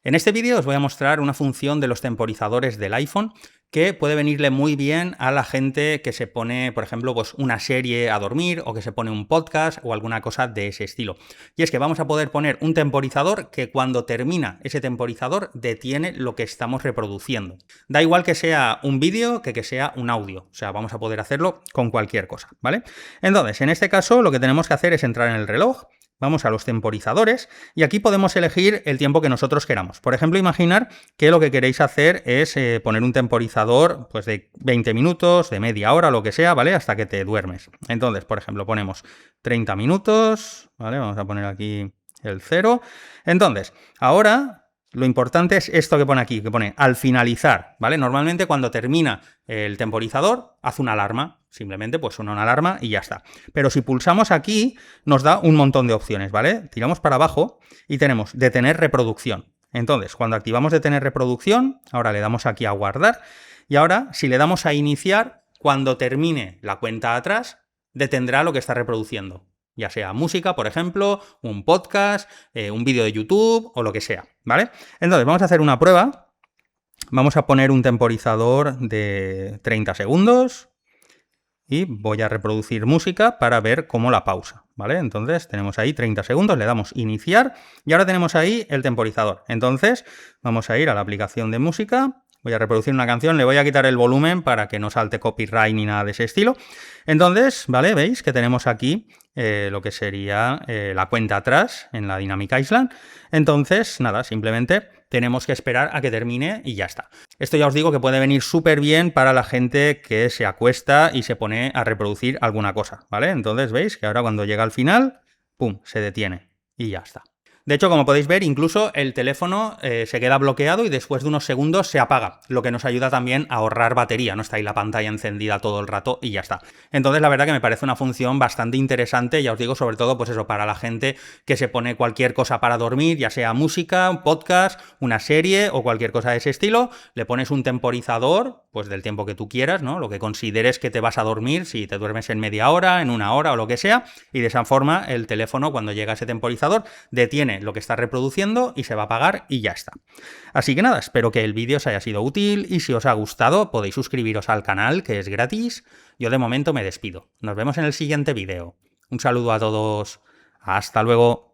En este vídeo os voy a mostrar una función de los temporizadores del iPhone que puede venirle muy bien a la gente que se pone, por ejemplo, pues una serie a dormir o que se pone un podcast o alguna cosa de ese estilo. Y es que vamos a poder poner un temporizador que cuando termina ese temporizador detiene lo que estamos reproduciendo. Da igual que sea un vídeo que sea un audio, o sea, vamos a poder hacerlo con cualquier cosa, ¿vale? Entonces, en este caso lo que tenemos que hacer es entrar en el reloj. Vamos a los temporizadores y aquí podemos elegir el tiempo que nosotros queramos. Por ejemplo, imaginar que lo que queréis hacer es poner un temporizador pues, de 20 minutos, de media hora, lo que sea, ¿vale? Hasta que te duermes. Entonces, por ejemplo, ponemos 30 minutos, ¿vale? Vamos a poner aquí el 0. Entonces, ahora lo importante es esto que pone aquí, que pone al finalizar, ¿vale? Normalmente cuando termina el temporizador hace una alarma, simplemente pues suena una alarma y ya está. Pero si pulsamos aquí nos da un montón de opciones, ¿vale? Tiramos para abajo y tenemos detener reproducción. Entonces, cuando activamos detener reproducción, ahora le damos aquí a guardar y ahora si le damos a iniciar, cuando termine la cuenta atrás, detendrá lo que está reproduciendo. Ya sea música, por ejemplo, un podcast, un vídeo de YouTube o lo que sea, ¿vale? Entonces, vamos a hacer una prueba. Vamos a poner un temporizador de 30 segundos y voy a reproducir música para ver cómo la pausa, ¿vale? Entonces, tenemos ahí 30 segundos, le damos iniciar y ahora tenemos ahí el temporizador. Entonces, vamos a ir a la aplicación de música. Voy a reproducir una canción, le voy a quitar el volumen para que no salte copyright ni nada de ese estilo. Entonces, ¿vale? Veis que tenemos aquí lo que sería la cuenta atrás en la Dynamic Island. Entonces, nada, simplemente tenemos que esperar a que termine y ya está. Esto ya os digo que puede venir súper bien para la gente que se acuesta y se pone a reproducir alguna cosa, ¿vale? Entonces, veis que ahora cuando llega al final, ¡pum!, se detiene y ya está. De hecho, como podéis ver, incluso el teléfono se queda bloqueado y después de unos segundos se apaga, lo que nos ayuda también a ahorrar batería, no está ahí la pantalla encendida todo el rato y ya está. Entonces, la verdad que me parece una función bastante interesante, ya os digo, sobre todo, pues eso, para la gente que se pone cualquier cosa para dormir, ya sea música, un podcast, una serie o cualquier cosa de ese estilo, le pones un temporizador, pues del tiempo que tú quieras, ¿no? Lo que consideres que te vas a dormir, si te duermes en media hora, en una hora o lo que sea, y de esa forma el teléfono, cuando llega ese temporizador, detiene lo que está reproduciendo y se va a apagar y ya está. Así que nada, espero que el vídeo os haya sido útil y si os ha gustado podéis suscribiros al canal, que es gratis. Yo de momento me despido. Nos vemos en el siguiente vídeo. Un saludo a todos. Hasta luego.